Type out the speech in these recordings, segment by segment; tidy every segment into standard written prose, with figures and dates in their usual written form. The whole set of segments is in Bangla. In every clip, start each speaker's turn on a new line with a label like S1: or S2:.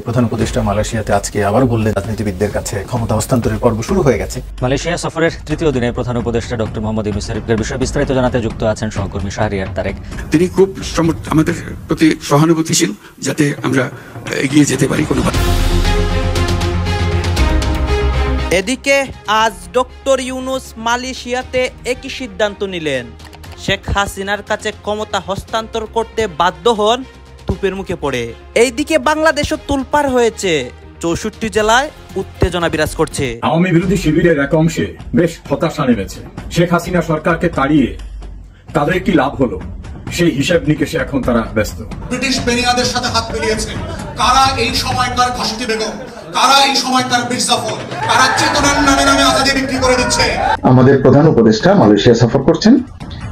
S1: প্রধান উপদেষ্টা মালয়েশিয়াতে আজকে আবার বললেন রাজনীতিবিদদের কাছে ক্ষমতা হস্তান্তরের পর্ব শুরু হয়ে গেছে।
S2: মালয়েশিয়া সফরের তৃতীয় দিনে প্রধান উপদেষ্টা ডক্টর মোহাম্মদ ইউনূসের বিষয়ে বিস্তারিত জানাতে যুক্ত আছেন সহকর্মী শাহরিয়ার তারেক।
S3: তিনি খুব আমাদের প্রতি সহানুভূতিশীল, যাতে আমরা এগিয়ে যেতে পারি কোনোভাবে।
S4: এদিকে আজ ডক্টর ইউনূস মালয়েশিয়াতে একই সিদ্ধান্ত নিলেন। শেখ হাসিনার কাছে ক্ষমতা হস্তান্তর করতে বাধ্য হন, তুপের মুখে পড়ে। এইদিকে বাংলাদেশও তোলপাড় হয়েছে, 64 জেলায় উত্তেজনা বিরাজ করছে।
S5: আওয়ামী বিরোধী শিবিরের এক অংশে বেশ হতাশা নেমেছে। শেখ হাসিনা সরকারকে তাড়িয়ে তাদের কি লাভ হলো, সেই হিসাব নিকেশে এখন তারা ব্যস্ত।
S6: ব্রিটিশ বেনিয়াদের সাথে হাত মিলিয়েছে কারা? এই সময়কার ঘাসতি বেগম, কারা এই সময়কার মির্জাফর, কারা চেতনার নামে নামে আজাদি বিক্রি করে দিচ্ছে।
S7: আমাদের প্রধান উপদেষ্টা মালয়েশিয়া সফর করছেন।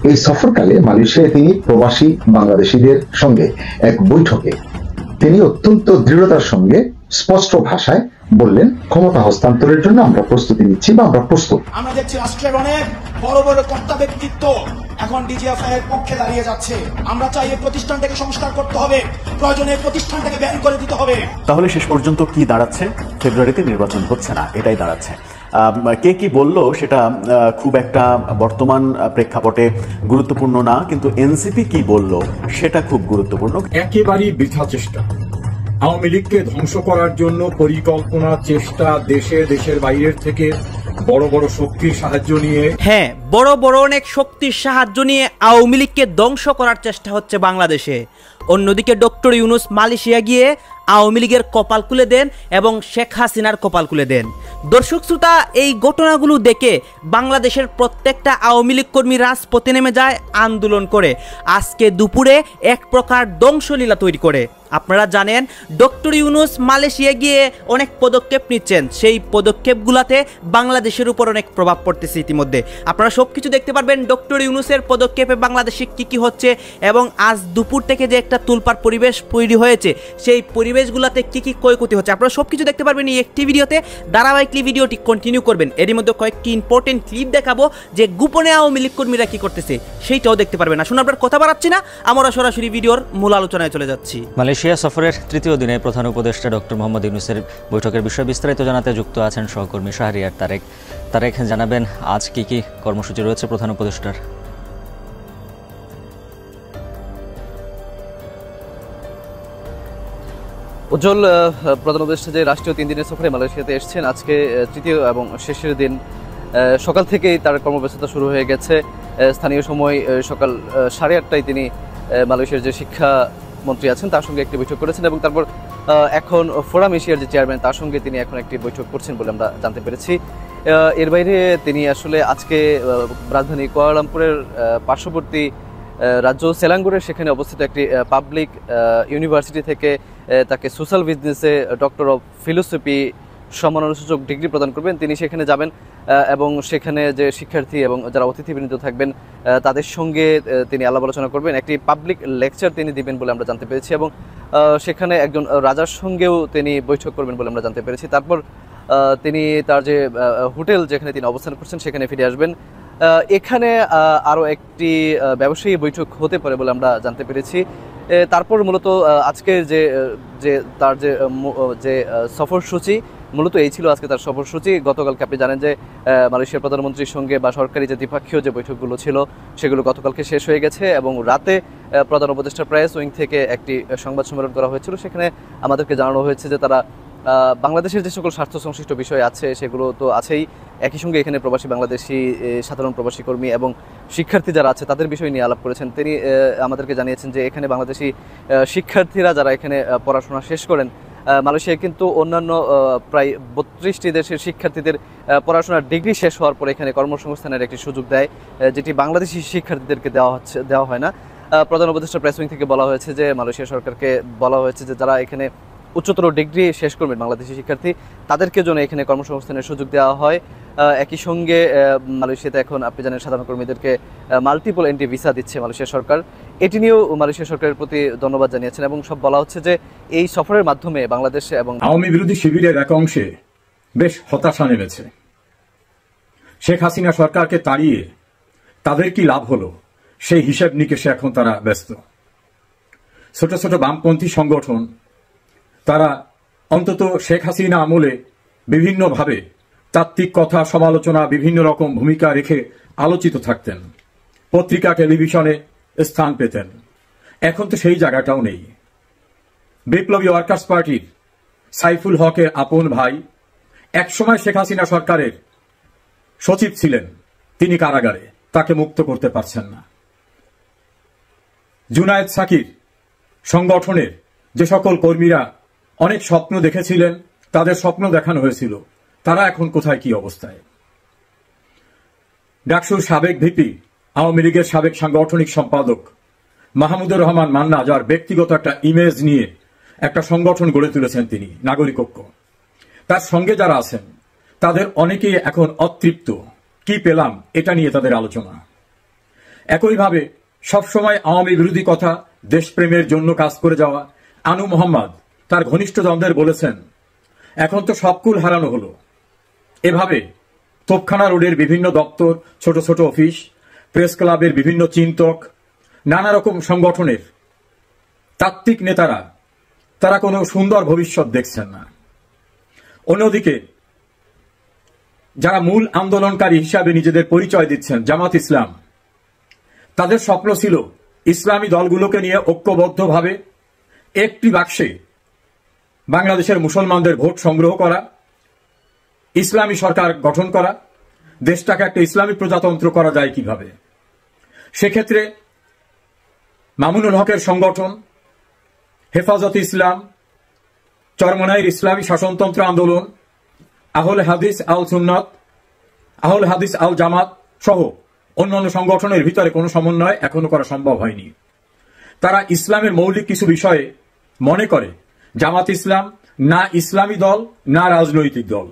S7: এই সফরকালে মালয়েশিয়ায় তিনি প্রবাসী বাংলাদেশিদের সঙ্গে এক বৈঠকে তিনি অত্যন্ত দৃঢ়তার সঙ্গে স্পষ্ট ভাষায় বললেন, ক্ষমতা হস্তান্তরের জন্য আমরা প্রস্তুতি নিচ্ছি বা আমরা প্রস্তুত।
S8: আমরা দেখছি রাষ্ট্রের অনেক বড় বড় কর্তা ব্যক্তিত্ব এখন ডিজিএফআই এর পক্ষে দাঁড়িয়ে যাচ্ছে। আমরা চাই এই প্রতিষ্ঠানটাকে সংস্কার করতে হবে, প্রয়োজনে প্রতিষ্ঠানটাকে ব্যান করে দিতে হবে।
S9: তাহলে শেষ পর্যন্ত কি দাঁড়াচ্ছে? ফেব্রুয়ারিতে নির্বাচন হচ্ছে না, এটাই দাঁড়াচ্ছে। কে কি বললো সেটা খুব একটা বর্তমান প্রেক্ষাপটে গুরুত্বপূর্ণ না, কিন্তু এনসিপি কি বললো সেটা খুব গুরুত্বপূর্ণ।
S5: একেবারেই বৃথা চেষ্টা। আওয়ামী লীগকে ধ্বংস করার জন্য পরিকল্পনা, চেষ্টা, দেশের বাইরের থেকে বড় বড় শক্তির সাহায্য নিয়ে,
S4: হ্যাঁ, বড় বড় অনেক শক্তির সাহায্য নিয়ে আওয়ামী লীগকে ধ্বংস করার চেষ্টা হচ্ছে বাংলাদেশে। অন্যদিকে ডক্টর ইউনূস মালয়েশিয়া গিয়ে আওয়ামী লীগের কপাল খুলে দেন এবং শেখ হাসিনার কপাল খুলে দেন। দর্শক শ্রোতা, এই ঘটনাগুলো দেখে বাংলাদেশের প্রত্যেকটা আওয়ামী লীগ কর্মী রাজপথে নেমে যায় আন্দোলন করে, আজকে দুপুরে এক প্রকার ধ্বংসলীলা তৈরি করে। আপনারা জানেন ডক্টর ইউনূস মালয়েশিয়া গিয়ে অনেক পদক্ষেপ নিচ্ছেন, সেই পদক্ষেপগুলোতে বাংলাদেশের উপর অনেক প্রভাব পড়তেছে। ইতিমধ্যে আপনারা সব কিছু দেখতে পারবেন ডক্টর ইউনূসের পদক্ষেপে বাংলাদেশে কি হচ্ছে, এবং আজ দুপুর থেকে যে একটা তুলপার পরিবেশ তৈরি হয়েছে সেই পরিবেশগুলোতে কি ক্ষয়ক্ষতি হচ্ছে আপনারা সব কিছু দেখতে পারবেন এই একটি ভিডিওতে। ধারাবাহিকলি ভিডিওটি কন্টিনিউ করবেন। এরই মধ্যে কয়েকটি ইম্পর্টেন্ট ক্লিপ দেখাবো যে গোপনে আওয়ামী লীগ কর্মীরা কি করতেছে, সেইটাও দেখতে পারবেন। আসুন আপনার কথা বাড়াচ্ছি না, আমরা সরাসরি ভিডিওর মূল আলোচনায় চলে যাচ্ছি।
S2: মালয়েশিয়া সফরের তৃতীয় দিনে প্রধান উপদেষ্টা ডক্টর মোহাম্মদ ইউনূসের বৈঠকের বিষয়ে বিস্তারিত জানাতে যুক্ত আছেন সহকর্মী শাহরিয়ার তারেক। তারেক, জানাবেন আজ কি কর্মসূচি রয়েছে প্রধান উপদেষ্টার?
S10: উজ্জ্বল, প্রধান উপদেষ্টা যে রাষ্ট্রীয় 3 দিনের সফরে মালয়েশিয়াতে এসেছেন, আজকে তৃতীয় এবং শেষের দিন। সকাল থেকেই তার কর্মব্যস্ততা শুরু হয়ে গেছে। স্থানীয় সময় সকাল 8:30টায় তিনি মালয়েশিয়ার যে শিক্ষা মন্ত্রী আছেন তার সঙ্গে একটি বৈঠক করেছেন, এবং তারপর এখন ফোরাম এশিয়ার যে চেয়ারম্যান তার সঙ্গে তিনি এখন একটি বৈঠক করছেন বলে আমরা জানতে পেরেছি। এর বাইরে তিনি আসলে আজকে রাজধানী কুয়ালালামপুরের পার্শ্ববর্তী রাজ্য সেলাঙ্গুরের সেখানে অবস্থিত একটি পাবলিক ইউনিভার্সিটি থেকে তাকে সোশ্যাল বিজনেসে ডক্টর অফ ফিলোসফি সম্মানসূচক ডিগ্রি প্রদান করবেন। তিনি সেখানে যাবেন এবং সেখানে যে শিক্ষার্থী এবং যারা অতিথিবৃন্দ থাকবেন তাদের সঙ্গে তিনি আলাপ আলোচনা করবেন। একটি পাবলিক লেকচার তিনি দিবেন বলে আমরা জানতে পেরেছি, এবং সেখানে একজন রাজার সঙ্গেও তিনি বৈঠক করবেন বলে আমরা জানতে পেরেছি। তারপর তিনি তার যে হোটেল যেখানে তিনি অবস্থান করছেন সেখানে ফিরে আসবেন। এখানে আরও একটি ব্যবসায়ী বৈঠক হতে পারে বলে আমরা জানতে পেরেছি। তারপর মূলত আজকের যে তার যে সফরসূচি মূলত এই ছিল আজকে তার সফরসূচি। গতকালকে আপনি জানেন যে মালয়েশিয়ার প্রধানমন্ত্রীর সঙ্গে বা সরকারি যে দ্বিপক্ষীয় যে বৈঠকগুলো ছিল সেগুলো গতকালকে শেষ হয়ে গেছে, এবং রাতে প্রধান উপদেষ্টা প্রেস উইং থেকে একটি সংবাদ সম্মেলন করা হয়েছিল। সেখানে আমাদেরকে জানানো হয়েছে যে তারা বাংলাদেশের যে সকল স্বার্থ সংশ্লিষ্ট বিষয় আছে সেগুলো তো আছেই, একই সঙ্গে এখানে প্রবাসী বাংলাদেশি, সাধারণ প্রবাসী কর্মী এবং শিক্ষার্থী যারা আছে তাদের বিষয় নিয়ে আলাপ করেছেন। তিনি আমাদেরকে জানিয়েছেন যে এখানে বাংলাদেশি শিক্ষার্থীরা যারা এখানে পড়াশোনা শেষ করেন, মালয়েশিয়ায় কিন্তু অন্যান্য প্রায় 32টি দেশের শিক্ষার্থীদের পড়াশোনার ডিগ্রি শেষ হওয়ার পর এখানে কর্মসংস্থানের একটি সুযোগ দেয়, যেটি বাংলাদেশি শিক্ষার্থীদেরকে দেওয়া হয় না। প্রধান উপদেষ্টা প্রেস উইং থেকে বলা হয়েছে যে মালয়েশিয়া সরকারকে বলা হয়েছে যে যারা এখানে উচ্চতর ডিগ্রি শেষ করবেন বাংলাদেশি শিক্ষার্থী তাদেরকে যেন এখানে কর্মসংস্থানের সুযোগ দেওয়া হয়। একই সঙ্গে মালয়েশিয়াতে এখন আপনি জানেন সাধারণ কর্মীদেরকে মাল্টিপল এন্ট্রি ভিসা দিচ্ছে মালয়েশিয়া সরকার, এটি নিয়েও মালয়েশিয়া সরকারের প্রতি ধন্যবাদ জানিয়েছেন, এবং সব বলা হচ্ছে যে এই সফরের মাধ্যমে বাংলাদেশ এবং
S5: আওয়ামী বিরোধী শিবিরের এক অংশে বেশ হতাশা নেমেছে। শেখ হাসিনা সরকারকে তাড়িয়ে তাদের কি লাভ হলো, সেই হিসাব নিকেশে এখন তারা ব্যস্ত। ছোট ছোট বামপন্থী সংগঠন তারা অন্তত শেখ হাসিনা আমলে বিভিন্নভাবে তাত্ত্বিক কথা, সমালোচনা, বিভিন্ন রকম ভূমিকা রেখে আলোচিত থাকতেন, পত্রিকা টেলিভিশনে স্থান পেতেন। এখন তো সেই জায়গাটাও নেই। বিপ্লবী ওয়ার্কার্স পার্টির সাইফুল হকের আপন ভাই, একসময় শেখ হাসিনা সরকারের সচিব ছিলেন, তিনি কারাগারে, তাকে মুক্ত করতে পারছেন না। জুনায়েদ সাকির সংগঠনের যে সকল কর্মীরা অনেক স্বপ্ন দেখেছিলেন, তাদের স্বপ্ন দেখানো হয়েছিল, তারা এখন কোথায়, কি অবস্থায়? ডাকসুর সাবেক ভিপি, আওয়ামী লীগের সাবেক সাংগঠনিক সম্পাদক মাহমুদুর রহমান মান্না, যার ব্যক্তিগত একটা ইমেজ নিয়ে একটা সংগঠন গড়ে তুলেছেন তিনি, নাগরিক ঐক্য, তার সঙ্গে যারা আছেন তাদের অনেকেই এখন অতৃপ্ত। কি পেলাম, এটা নিয়ে তাদের আলোচনা। একইভাবে সবসময় আওয়ামী বিরোধী কথা, দেশপ্রেমের জন্য কাজ করে যাওয়া আনু মোহাম্মদ তার ঘনিষ্ঠজনদের বলেছেন, এখন তো সবকুল হারানো হলো। এভাবে তোপখানা রোডের বিভিন্ন দপ্তর, ছোট ছোট অফিস, প্রেস ক্লাবের বিভিন্ন চিন্তক, নানা রকম সংগঠনের তাত্ত্বিক নেতারা, তারা কোনো সুন্দর ভবিষ্যৎ দেখছেন না। অন্যদিকে যারা মূল আন্দোলনকারী হিসাবে নিজেদের পরিচয় দিচ্ছেন, জামাত ইসলাম, তাদের স্বপ্ন ছিল ইসলামী দলগুলোকে নিয়ে ঐক্যবদ্ধভাবে একটি বাক্সে বাংলাদেশের মুসলমানদের ভোট সংগ্রহ করা, ইসলামী সরকার গঠন করা, দেশটাকে একটা ইসলামী প্রজাতন্ত্র করা যায় কিভাবে। সেক্ষেত্রে মামুনুল হকের সংগঠন, হেফাজত ইসলাম, চরমনাইর ইসলামী শাসনতন্ত্র আন্দোলন, আহলে হাদিস আল সুন্নাত, আহলে হাদিস আল জামাত সহ অন্যান্য সংগঠনের ভিতরে কোনো সমন্বয় এখনো করা সম্ভব হয়নি। তারা ইসলামের মৌলিক কিছু বিষয়ে মনে করে জামাত ইসলাম না ইসলামী দল, না রাজনৈতিক দল।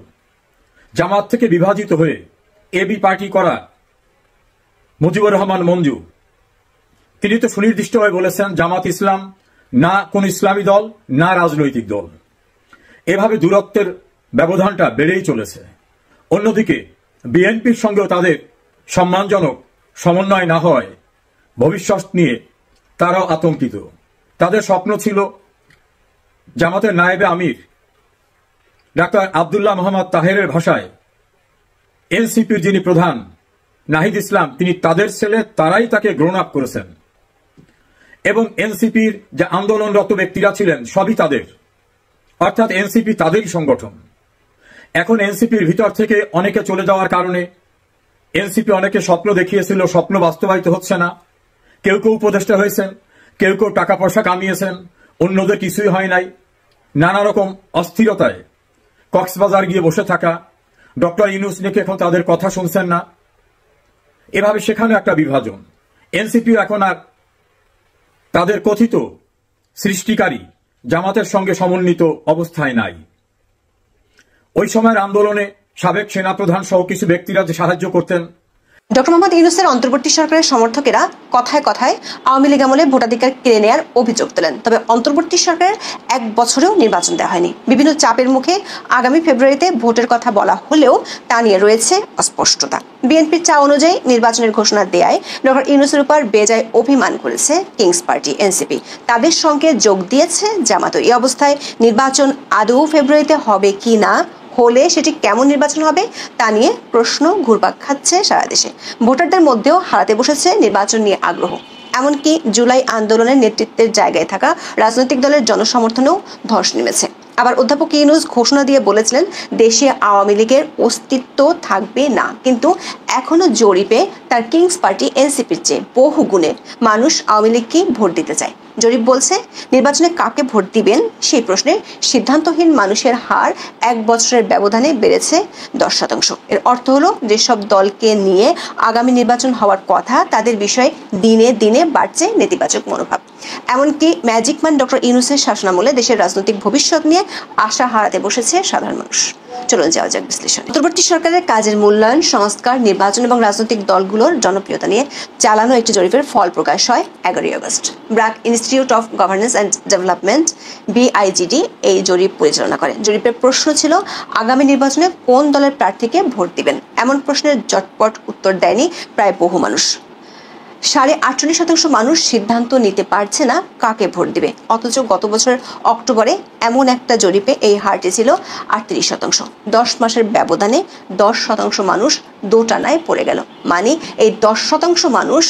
S5: জামাত থেকে বিভাজিত হয়ে এবি পার্টি করা মুজিবুর রহমান মঞ্জু, তিনি তো সুনির্দিষ্টভাবে বলেছেন জামাত ইসলাম না কোন ইসলামী দল, না রাজনৈতিক দল। এভাবে দূরত্বের ব্যবধানটা বেড়েই চলেছে। অন্যদিকে বিএনপির সঙ্গেও তাদের সম্মানজনক সমন্বয় না হয় ভবিষ্যৎ নিয়ে তারাও আতঙ্কিত। তাদের স্বপ্ন ছিল জামাতের নায়েবে আমির ডাক্তার আব্দুল্লাহ মোহাম্মদ তাহেরের ভাষায় এনসিপির যিনি প্রধান নাহিদ ইসলাম, তিনি তাদের ছেলে, তারাই তাকে গ্রোন আপ করেছেন, এবং এনসিপির যে আন্দোলনরত ব্যক্তিরা ছিলেন সবই তাদের, অর্থাৎ এনসিপি তাদেরই সংগঠন। এখন এনসিপির ভিতর থেকে অনেকে চলে যাওয়ার কারণে এনসিপি অনেকে স্বপ্ন দেখিয়েছিল, স্বপ্ন বাস্তবায়িত হচ্ছে না। কেউ কেউ উপদেষ্টা হয়েছেন, কেউ কেউ টাকা পয়সা কামিয়েছেন, অন্যদের কিছুই হয় নাই। নানা রকম অস্থিরতায় কক্সবাজার গিয়ে বসে থাকা, ডক্টর ইউনূস নাকি এখন তাদের কথা শুনছেন না। এভাবে সেখানে একটা বিভাজন। এনসিপি এখন আর তাদের কথিত সৃষ্টিকারী জামাতের সঙ্গে সমন্বিত অবস্থায় নাই। ওই সময়ের আন্দোলনে সাবেক সেনাপ্রধান সহ কিছু ব্যক্তিরা যে সাহায্য করতেন।
S11: ডক্টর মোহাম্মদ ইউনূসের অন্তর্বর্তী সরকারের সমর্থকেরা কথায় কথায় আওয়ামী লীগ আমলে ভোটাধিকার কেড়ে নেওয়ার অভিযোগ তোলেন। তবে অন্তর্বর্তী সরকারের 1 বছরেও নির্বাচন দেওয়া হয়নি। বিভিন্ন চাপের মুখে আগামী ফেব্রুয়ারিতে ভোটের কথা বলা হলেও তা নিয়ে রয়েছে অস্পষ্টতা। বিএনপির চা অনুযায়ী নির্বাচনের ঘোষণা দেয়ায় ডক্টর ইউনূসের উপর বেজায় অভিমান করেছে কিংস পার্টি এনসিপি। তাদের সঙ্গে যোগ দিয়েছে জামাত। এই অবস্থায় নির্বাচন আদৌ ফেব্রুয়ারিতে হবে কি না, হলে সেটি কেমন নির্বাচন হবে তা নিয়ে প্রশ্ন ঘুরপাক খাচ্ছে সারা দেশে। ভোটারদের মধ্যেও হারাতে বসেছে নির্বাচন নিয়ে আগ্রহ। এমনকি জুলাই আন্দোলনের নেতৃত্বের জায়গায় থাকা রাজনৈতিক দলের জনসমর্থনেও ধস নেমেছে। আবার অধ্যাপক ইউনূস ঘোষণা দিয়ে বলেছিলেন দেশে আওয়ামী লীগের অস্তিত্ব থাকবে না, কিন্তু এখনো জরিপে তার কিংস পার্টি এনসিপির চেয়ে বহু গুণে মানুষ আওয়ামী লীগকে ভোট দিতে চায়। জরিপ বলছে নির্বাচনে কাকে ভোট দিবেন সেই প্রশ্নে সিদ্ধান্তহীন মানুষের হার 1 বছরের ব্যবধানে বেড়েছে 10%। এর অর্থ হলো যেসব দলকে নিয়ে আগামী নির্বাচন হওয়ার কথা তাদের বিষয়ে দিনে দিনে বাড়ছে নেতিবাচক মনোভাব। এমনকি ম্যাজিক ম্যান ডক্টর ইউনূসের শাসনামলে দেশের রাজনৈতিক ভবিষ্যৎ নিয়ে আশা হারাতে বসেছে সাধারণ মানুষ। চলুন যাওয়া যাক বিশ্লেষণ। অন্তর্বর্তী সরকারের কাজের মূল্যায়ন, সংস্কার, নির্বাচন এবং রাজনৈতিক দলগুলোর জনপ্রিয়তা নিয়ে চালানো একটি জরিপের ফল প্রকাশ হয় 11 August. BRAC institute of governance and development BIGD এই জরিপ পরিচালনা করে। জরিপের প্রশ্ন ছিল আগামী নির্বাচনে কোন দলের প্রার্থীকে ভোট দিবেন। এমন প্রশ্নের জটপট উত্তর দেয়নি প্রায় বহু মানুষ। 48% মানুষ সিদ্ধান্ত নিতে পারছে না কাকে ভোট দিবে, অথচ গত বছরের অক্টোবরে এমন একটা জরিপে এই হারটি ছিল 38%। 10 মাসের ব্যবধানে 10% মানুষ দোটানায় পড়ে গেল। মানে এই 10% মানুষ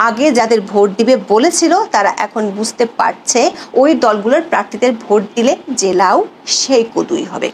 S11: আগে যাদের ভোট দিবে বলেছিল তারা এখন বুঝতে পারছে ওই দলগুলোর প্রার্থীদের ভোট দিলে যে লাউ সেই কদুই হবে।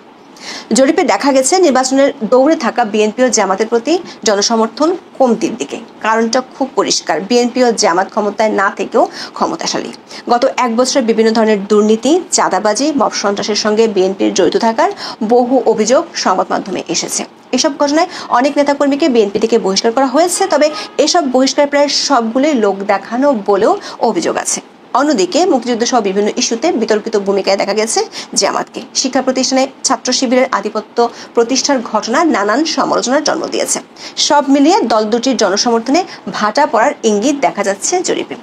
S11: জরিপে দেখা গেছে নির্বাচনের দৌড়ে থাকা বিএনপি ও জামাতের প্রতি জনসমর্থন কমতির দিকে। কারণটা খুব পরিষ্কার, বিএনপি ও জামাত ক্ষমতায় না থেকেও ক্ষমতাশালী। গত এক বছরে বিভিন্ন ধরনের দুর্নীতি, চাঁদাবাজি, মব সন্ত্রাসের সঙ্গে বিএনপির জড়িত থাকার বহু অভিযোগ সংবাদ মাধ্যমে এসেছে। এসব ঘটনায় অনেক নেতাকর্মীকে বিএনপি থেকে বহিষ্কার করা হয়েছে, তবে এসব বহিষ্কার প্রায় সবগুলোই লোক দেখানো বলেও অভিযোগ আছে। অন্যদিকে মুক্তিযুদ্ধ সহ বিভিন্ন ইস্যুতে বিতর্কিত ভূমিকায় দেখা গেছে জামাতকে। শিক্ষা প্রতিষ্ঠানে ছাত্র শিবিরের আধিপত্য প্রতিষ্ঠার ঘটনা নানান সমালোচনার জন্ম দিয়েছে। সব মিলিয়ে দল দুটির জনসমর্থনে ভাটা পড়ার ইঙ্গিত দেখা যাচ্ছে জরিপে।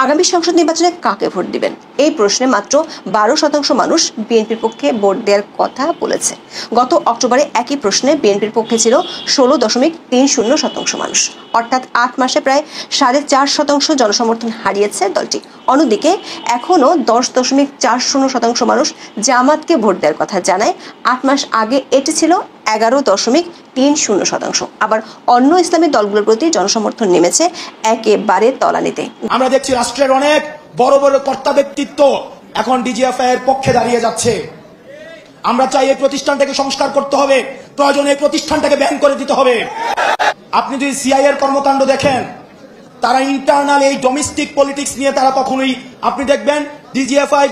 S11: আগামী সংসদ নির্বাচনে কাকে ভোট দিবেন এই প্রশ্নে মাত্র 12% মানুষ বিএনপির পক্ষে ভোট দেওয়ার কথা বলেছে। গত অক্টোবরে একই প্রশ্নে বিএনপির পক্ষে ছিল 16.30% মানুষ, অর্থাৎ 8 মাসে প্রায় 4.5% জনসমর্থন হারিয়েছে দলটি। অন্যদিকে এখনও 10.40% মানুষ জামাতকে ভোট দেওয়ার কথা জানায়। 8 মাস আগে এটি ছিল 11.30%। আবার অন্য ইসলামী দলগুলোর প্রতি জনসমর্থন নেমেছে একেবারে তলানিতে।
S8: আমরা দেখছি রাষ্ট্রের অনেক বড় বড় কর্তা ব্যক্তিত্ব এখন ডিজিএফআই এর পক্ষে দাঁড়িয়ে যাচ্ছে। আমরা চাই এই প্রতিষ্ঠানটাকে সংস্কার করতে হবে, প্রয়োজনে এই প্রতিষ্ঠানটাকে ব্যান করে দিতে হবে। আপনি যদি সিআই এর কর্মকাণ্ড দেখেন, তারা ইন্টারনাল এই ডোমেস্টিক পলিটিক্স নিয়ে তারা কখনোই, আপনি দেখবেন ডিজিএফআই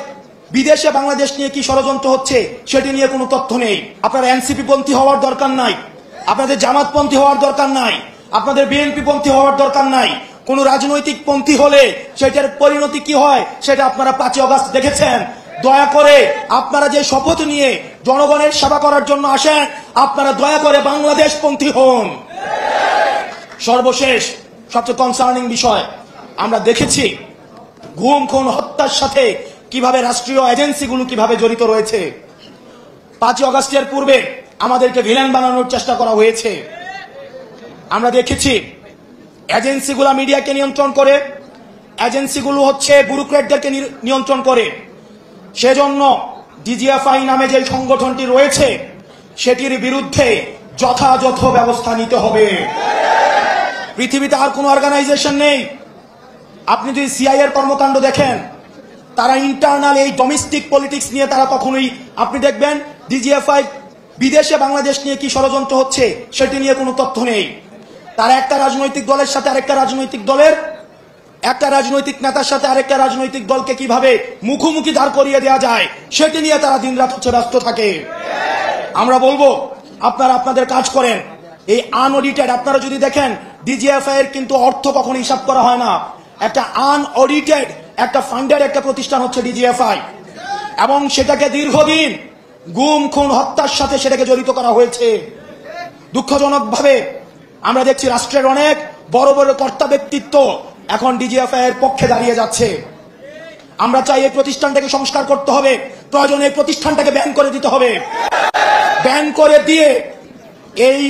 S8: বিদেশে বাংলাদেশ নিয়ে কি ষড়যন্ত্র হচ্ছে সেটি নিয়ে কোনো তথ্য নেই। আপনার এনসিপি পন্থী হওয়ার দরকার নাই, আপনাদের জামাত পন্থী হওয়ার দরকার নাই, আপনাদের বিএনপি পন্থী হওয়ার দরকার নাই। কোন রাজনৈতিক পন্থী হলে সেটার পরিণতি কি হয় সেটা আপনারা 5 আগস্ট দেখেছেন। দয়া করে আপনারা যে শপথ নিয়ে জনগণের সেবা করার জন্য আসেন, আপনারা দয়া করে বাংলাদেশ পন্থী হন। সর্বশেষ সবচেয়ে কনসার্নিং বিষয়, আমরা দেখেছি গুম খুন হত্যার সাথে কিভাবে রাষ্ট্রীয় এজেন্সিগুলো কিভাবে জড়িত রয়েছে। 5 আগস্টের পূর্বে আমাদেরকে ভিলেন বানানোর চেষ্টা করা হয়েছে। আমরা দেখেছি এজেন্সিগুলো মিডিয়াকে নিয়ন্ত্রণ করে, এজেন্সিগুলো হচ্ছে ব্যুরোক্র্যাটদেরকে নিয়ন্ত্রণ করে। সেজন্য ডিজিএফআই নামে যে সংগঠনটি রয়েছে সেটির বিরুদ্ধে যথাযথ ব্যবস্থা নিতে হবে। পৃথিবীতে আর কোন অর্গানাইজেশন নেই। আপনি যদি সিআই এর কর্মকাণ্ড দেখেন, তারা ইন্টারনাল এই ডোমেস্টিক পলিটিক্স নিয়ে তারা কখনোই, আপনি দেখবেন ডিজিএফআই বিদেশে বাংলাদেশ নিয়ে কি ষড়যন্ত্র হচ্ছে সেটি নিয়ে কোনো তথ্য নেই। তারা একটা রাজনৈতিক দলের সাথে আরেকটা রাজনৈতিক দলের, একটা রাজনৈতিক নেতার সাথে আরেকটা রাজনৈতিক দলকে কিভাবে মুখোমুখি দাঁড় করিয়ে দেওয়া যায় সেটি নিয়ে তারা দিনরাত হচ্ছে ব্যস্ত থাকে। আমরা বলবো আপনারা আপনাদের কাজ করেন। এই আনঅডিটেড, আপনারা যদি দেখেন ডিজিএফআই এর কিন্তু অর্থ কখনো হিসাব করা হয় না। একটা আনঅডিটেড একটা ফান্ডের একটা প্রতিষ্ঠান হচ্ছে ডিজিএফআই, এবং সেটাকে দীর্ঘদিন গুম খুন হত্যার সাথে সেটাকে জড়িত করা হয়েছে। দুঃখজনক ভাবে আমরা দেখছি রাষ্ট্রের অনেক বড় বড় কর্তা ব্যক্তিত্ব এখন ডিজিএফআই এর পক্ষে দাঁড়িয়ে যাচ্ছে। আমরা চাই এই প্রতিষ্ঠানটাকে সংস্কার করতে হবে, প্রয়োজনে এই প্রতিষ্ঠানটাকে ব্যান করে দিতে হবে। ব্যান করে দিয়ে এই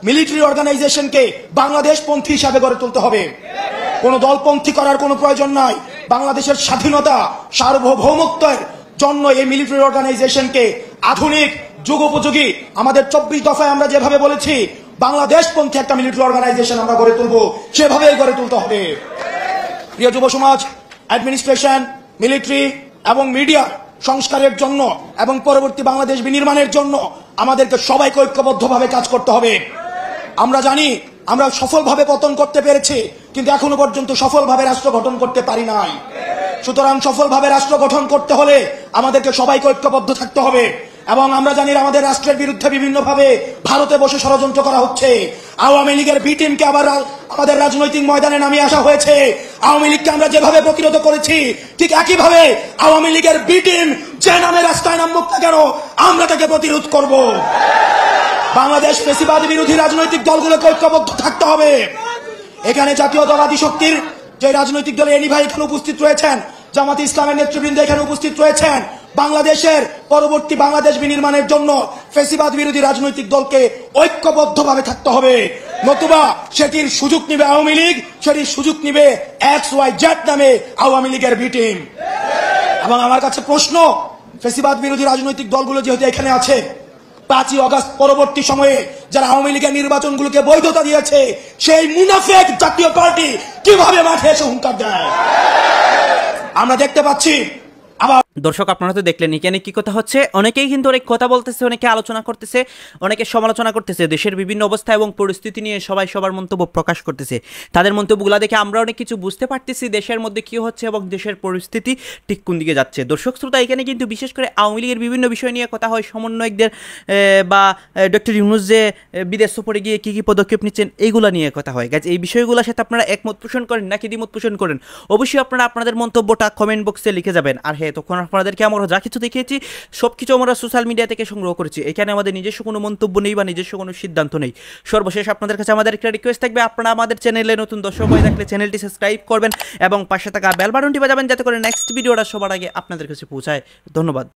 S8: মিলিটারি অর্গানাইজেশনকে বাংলাদেশ পন্থী হিসাবে গড়ে তুলতে হবে। কোন দলপন্থী করার কোনো প্রয়োজন নাই। বাংলাদেশের স্বাধীনতা সার্বভৌমত্বের জন্য এই মিলিটারি অর্গানাইজেশনকে আধুনিক যুগোপযোগী, আমাদের 24 দফায় আমরা যেভাবে বলেছি বাংলাদেশ পন্থী একটা মিলিটারি অর্গানাইজেশন আমরা গড়ে তুলবো, সেভাবেই গড়ে তুলতে হবে। প্রিয় যুব সমাজ, অ্যাডমিনিস্ট্রেশন, মিলিটারি এবং মিডিয়া সংস্কারের জন্য এবং পরবর্তী বাংলাদেশ বিনির্মাণের জন্য আমাদেরকে সবাইকে ঐক্যবদ্ধভাবে কাজ করতে হবে। আমরা জানি আমরা সফলভাবে পতন করতে পেরেছি, কিন্তু এখনো পর্যন্ত সফলভাবে রাষ্ট্র গঠন করতে পারি নাই। সুতরাং সফলভাবে রাষ্ট্র গঠন করতে হলে আমাদেরকে সবাইকে ঐক্যবদ্ধ থাকতে হবে। এবং আমরা জানি আমাদের রাষ্ট্রের বিরুদ্ধে বিভিন্নভাবে ভারতে বসে ষড়যন্ত্র করা হচ্ছে। আওয়ামী লীগের বি টিমকে আবার আমাদের রাজনৈতিক ময়দানে নামিয়ে আসা হয়েছে। আওয়ামী লীগকে আমরা যেভাবে প্রতিরোধ করেছি ঠিক একইভাবে আওয়ামী লীগের বি টিম যে নামে রাস্তায় নামুক না কেন আমরা তাকে প্রতিরোধ করব। বাংলাদেশ ফ্যাসিবাদ বিরোধী রাজনৈতিক দলগুলোকে ঐক্যবদ্ধ থাকতে হবে। এখানে জাতীয়তাবাদী শক্তির যে রাজনৈতিক দলের এনি ভাই এখানে উপস্থিত রয়েছেন, জামাতে ইসলামের নেতৃবৃন্দ এখানে উপস্থিত রয়েছেন। বাংলাদেশের পরবর্তী বাংলাদেশ বিনির্মাণের জন্য ফ্যাসিবাদ বিরোধী রাজনৈতিক দলকে ঐক্যবদ্ধভাবে থাকতে হবে। নতুবা সেটির সুযোগ নিবে আওয়ামী লীগ, সেটির সুযোগ নিবে XYZ নামে আওয়ামী লীগের বি টিম। এবং আমার কাছে প্রশ্ন, ফ্যাসিবাদ বিরোধী রাজনৈতিক দলগুলো যেহেতু এখানে আছে, 5ই আগস্ট পরবর্তী সময়ে যারা আওয়ামী লীগের নির্বাচনগুলোকে বৈধতা দিয়েছে, সেই মুনাফেক জাতীয় পার্টি কিভাবে মাঠে এসে হুঙ্কার দেয় আমরা দেখতে পাচ্ছি।
S4: দর্শক, আপনারা তো দেখলেন এখানে কি কথা হচ্ছে। অনেকেই কিন্তু অনেক কথা বলতেছে, অনেকে আলোচনা করতেছে, অনেকে সমালোচনা করতেছে, দেশের বিভিন্ন অবস্থা এবং পরিস্থিতি নিয়ে সবাই সবার মন্তব্য প্রকাশ করতেছে। তাদের মন্তব্যগুলো দেখে আমরা অনেক কিছু বুঝতে পারতেছি দেশের মধ্যে কি হচ্ছে এবং দেশের পরিস্থিতি ঠিক কোন দিকে যাচ্ছে। দর্শক শ্রোতা, এখানে কিন্তু বিশেষ করে আওয়ামী লীগের বিভিন্ন বিষয় নিয়ে কথা হয়, সমন্বয়কদের বা ডক্টর ইউনূস যে বিদেশ সফরে গিয়ে কী কী পদক্ষেপ নিচ্ছেন এইগুলো নিয়ে কথা হয়। গাইজ, এই বিষয়গুলোর সাথে আপনারা একমত পোষণ করেন নাকি দ্বিমত পোষণ করেন? অবশ্যই আপনারা আপনাদের মন্তব্যটা কমেন্ট বক্সে লিখে যাবেন। আর হ্যাঁ, তখন আপনাদেরকে আমরা যা কিছু দেখিয়েছি সব কিছু আমরা সোশ্যাল মিডিয়া থেকে সংগ্রহ করেছি। এখানে আমাদের নিজস্ব কোনো মন্তব্য নেই বা নিজস্ব কোনো সিদ্ধান্ত নেই। সর্বশেষ আপনাদের কাছে আমাদের একটা রিকোয়েস্ট থাকবে, আপনারা আমাদের চ্যানেলে নতুন দর্শক হয়ে থাকলে চ্যানেলটি সাবস্ক্রাইব করবেন এবং পাশে থাকা বেল বাটনটি বাজাবেন যাতে করে নেক্সট ভিডিওটা সবার আগে আপনাদের কাছে পৌঁছায়। ধন্যবাদ।